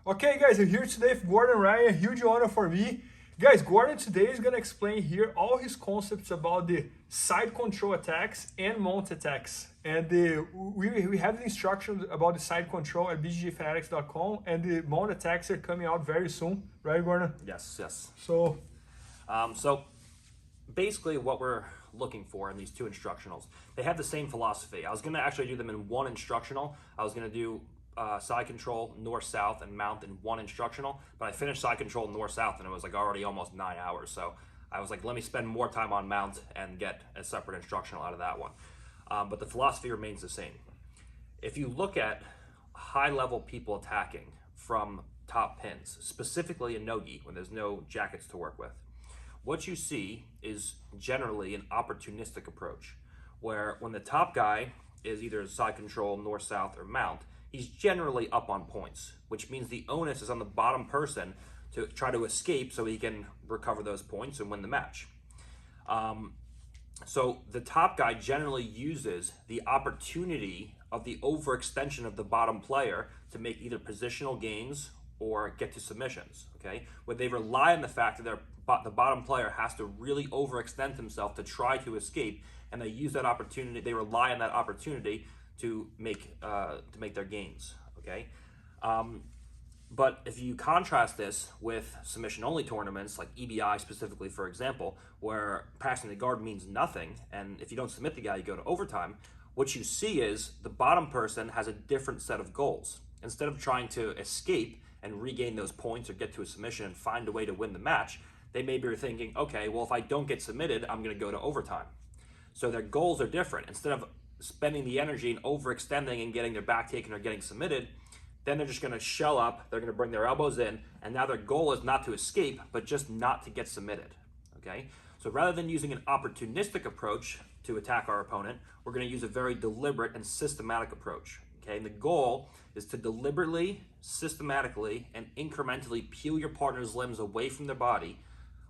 Okay, guys, I'm here today with Gordon Ryan. A huge honor for me. Guys, Gordon today is going to explain here all his concepts about the side control attacks and mount attacks. And we have the instructions about the side control at IBJJFanatics.com, and the mount attacks are coming out very soon, right, Gordon? Yes. So Basically what we're looking for in these two instructionals, they have the same philosophy. I was going to actually do them in one instructional. I was going to do side control, north-south, and mount in one instructional, but I finished side control north-south and it was like already almost 9 hours. So I was like, let me spend more time on mount and get a separate instructional out of that one. But the philosophy remains the same. If you look at high-level people attacking from top pins, specifically in no-gi, when there's no jackets to work with, what you see is generally an opportunistic approach, where when the top guy is either side control, north-south, or mount, he's generally up on points, which means the onus is on the bottom person to try to escape so he can recover those points and win the match. So the top guy generally uses the opportunity of the overextension of the bottom player to make either positional gains or get to submissions, okay? Where they rely on the fact that the bottom player has to really overextend himself to try to escape, and they use that opportunity, they rely on that opportunity to make their gains, okay? But if you contrast this with submission-only tournaments, like EBI specifically, for example, where passing the guard means nothing, and if you don't submit the guy, you go to overtime, what you see is the bottom person has a different set of goals. Instead of trying to escape and regain those points or get to a submission and find a way to win the match, they may be thinking, okay, well, if I don't get submitted, I'm going to go to overtime. So their goals are different. Instead of spending the energy and overextending and getting their back taken or getting submitted, then they're just going to shell up, they're going to bring their elbows in, and now their goal is not to escape, but just not to get submitted, okay? So rather than using an opportunistic approach to attack our opponent, we're going to use a very deliberate and systematic approach, okay? And the goal is to deliberately, systematically, and incrementally peel your partner's limbs away from their body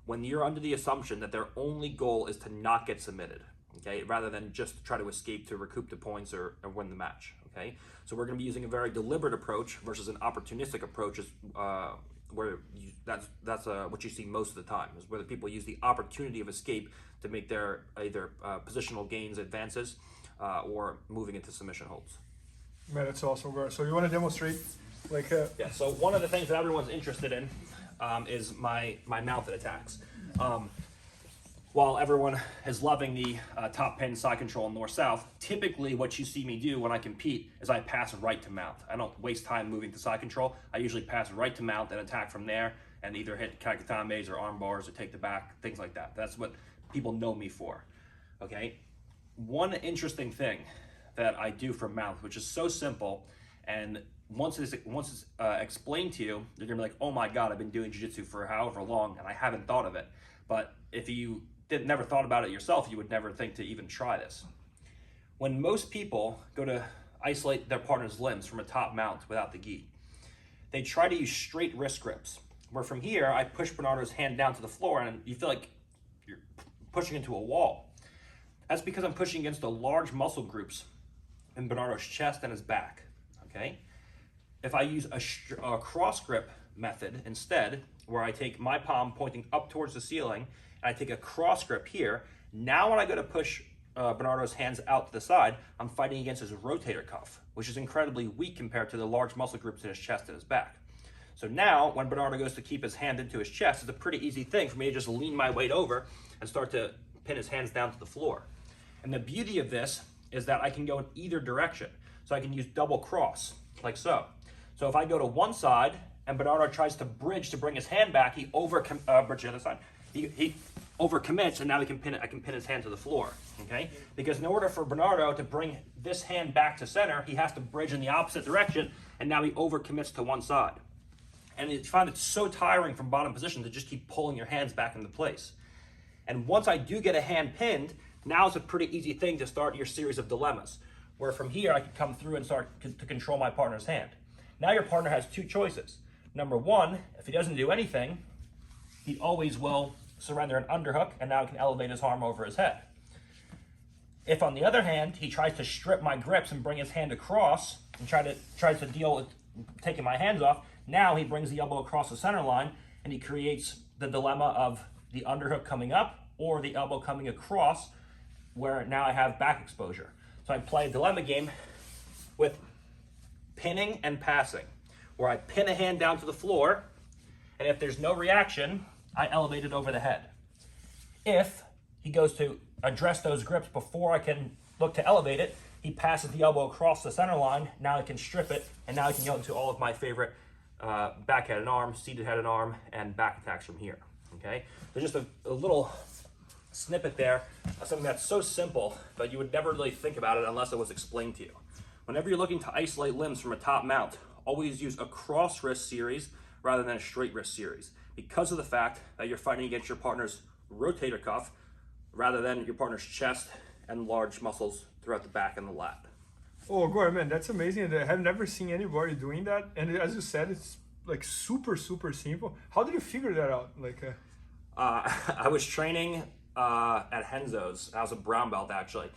when you're under the assumption that their only goal is to not get submitted, okay? Rather than just try to escape to recoup the points or win the match, okay? So we're going to be using a very deliberate approach versus an opportunistic approach, that's what you see most of the time, is where the people use the opportunity of escape to make their either positional gains, advances, or moving into submission holds. man, that's awesome, Gordon. So you want to demonstrate Yeah, so one of the things that everyone's interested in is my mounted attacks. While everyone is loving the top pin side control north-south, typically what you see me do when I compete is I pass right to mount. I don't waste time moving to side control. I usually pass right to mount and attack from there and either hit kakatames or arm bars or take the back, things like that. That's what people know me for, okay? One interesting thing that I do for mount, which is so simple, and once it's explained to you, you're gonna be like, oh my God, I've been doing jiu-jitsu for however long and I haven't thought of it. But if you never thought about it yourself, you would never think to even try this. When most people go to isolate their partner's limbs from a top mount without the gi, they try to use straight wrist grips, where from here, I push Bernardo's hand down to the floor and you feel like you're pushing into a wall. That's because I'm pushing against the large muscle groups in Bernardo's chest and his back, okay? If I use a cross grip method instead, where I take my palm pointing up towards the ceiling, and I take a cross grip here, now when I go to push Bernardo's hands out to the side, I'm fighting against his rotator cuff, which is incredibly weak compared to the large muscle groups in his chest and his back. So now, when Bernardo goes to keep his hand into his chest, it's a pretty easy thing for me to just lean my weight over and start to pin his hands down to the floor. And the beauty of this is that I can go in either direction. So I can use double cross, like so. So if I go to one side and Bernardo tries to bridge to bring his hand back, he bridge to the other side. He overcommits, and now I can pin his hand to the floor, okay? Because in order for Bernardo to bring this hand back to center, he has to bridge in the opposite direction, and now he overcommits to one side. And you find it so tiring from bottom position to just keep pulling your hands back into place. And once I do get a hand pinned, now it's a pretty easy thing to start your series of dilemmas, where from here I can come through and start to control my partner's hand. Now your partner has two choices. Number one, if he doesn't do anything, he always will surrender an underhook, and now he can elevate his arm over his head. If, on the other hand, he tries to strip my grips and bring his hand across and tries to deal with taking my hands off, Now he brings the elbow across the center line, and he creates the dilemma of the underhook coming up or the elbow coming across, where now I have back exposure. So I play a dilemma game with pinning and passing, where I pin a hand down to the floor, and if there's no reaction, I elevate it over the head. If he goes to address those grips before I can look to elevate it, he passes the elbow across the center line. Now I can strip it, and now I can go into all of my favorite back-headed arm, seated-headed arm, and back attacks from here, okay? So just a little snippet there of something that's so simple, but you would never really think about it unless it was explained to you. Whenever you're looking to isolate limbs from a top mount, always use a cross wrist series rather than a straight wrist series, because of the fact that you're fighting against your partner's rotator cuff rather than your partner's chest and large muscles throughout the back and the lat. Oh, Gordon, man, that's amazing. I have never seen anybody doing that. And as you said, it's like super, super simple. How did you figure that out? Like, I was training at Henzo's. I was a brown belt, actually.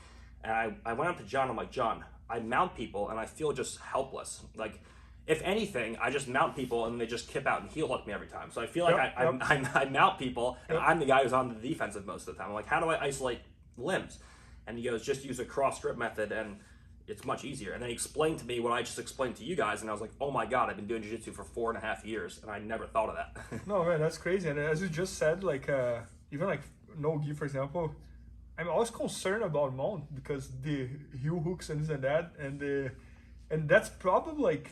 And I went up to John. I'm like, John, I mount people and I feel just helpless. Like, if anything, I just mount people and they just kip out and heel hook me every time. So I feel like I mount people and I'm the guy who's on the defensive most of the time. I'm like, how do I isolate limbs? And he goes, just use a cross strip method and it's much easier. And then he explained to me what I just explained to you guys, and I was like, oh my God, I've been doing jiu-jitsu for 4.5 years and I never thought of that. No, man, that's crazy. And as you just said, like, even like no gi, for example, I'm always concerned about mount because the heel hooks and this and that, and that's probably like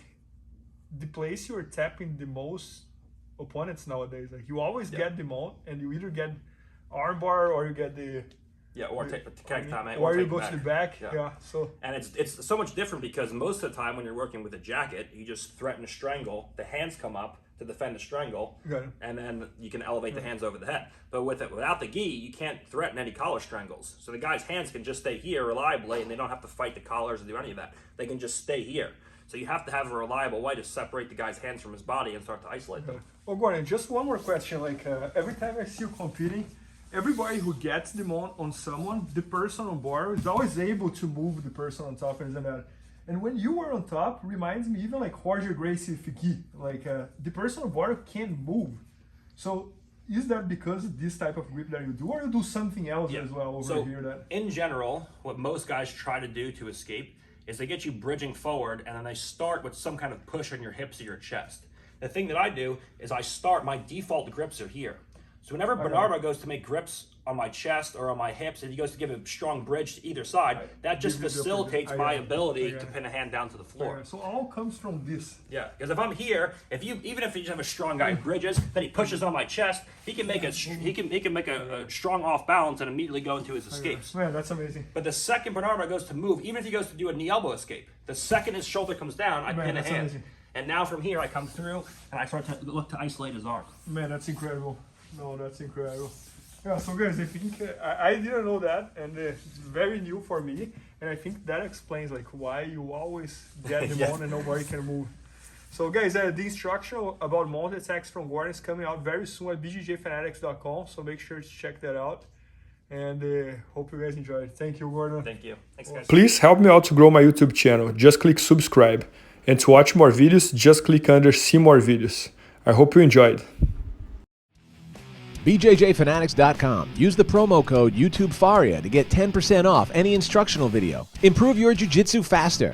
the place you're tapping the most opponents nowadays. Like, you always get the mount, and you either get armbar or you get the or you go to the back. So and it's so much different because most of the time when you're working with a jacket, you just threaten a strangle, the hands come up to defend a strangle, and then you can elevate the hands over the head. But without the gi, you can't threaten any collar strangles. So the guy's hands can just stay here reliably, and they don't have to fight the collars or do any of that. They can just stay here. So you have to have a reliable way to separate the guy's hands from his body and start to isolate them. Well, Gordon, just one more question. Like, every time I see you competing, everybody who gets the mount on someone, the person on board is always able to move the person on top and that. And when you were on top, reminds me even like Roger Gracie with gi. Like, the person on board can't move. So is that because of this type of grip that you do, or you do something else as well over here? That in general, what most guys try to do to escape is they get you bridging forward, and then they start with some kind of push on your hips or your chest. The thing that I do is my default grips are here. So whenever Bernardo goes to make grips on my chest or on my hips, and he goes to give a strong bridge to either side, that just facilitates my ability to pin a hand down to the floor. So all comes from this. Yeah, because if I'm here, even if you just have a strong guy who bridges, then he pushes on my chest, he can make a strong off balance and immediately go into his escapes. Man, that's amazing. But the second Bernardo goes to move, even if he goes to do a knee elbow escape, the second his shoulder comes down, I pin a hand. Amazing. And now from here I come through and I start to look to isolate his arm. Man, that's incredible. No, that's incredible. Yeah, so guys, I think I didn't know that, and it's very new for me, and I think that explains like why you always get the mount and nobody can move. So guys, the instruction about mount attacks from Gordon is coming out very soon at IBJJFanatics.com, so make sure to check that out, and hope you guys enjoyed. Thank you, Gordon. Thank you. Thanks, guys. Please help me out to grow my YouTube channel. Just click subscribe, and to watch more videos, just click under see more videos. I hope you enjoyed. IBJJFanatics.com. Use the promo code YouTubeFaria to get 10% off any instructional video. Improve your jiu-jitsu faster.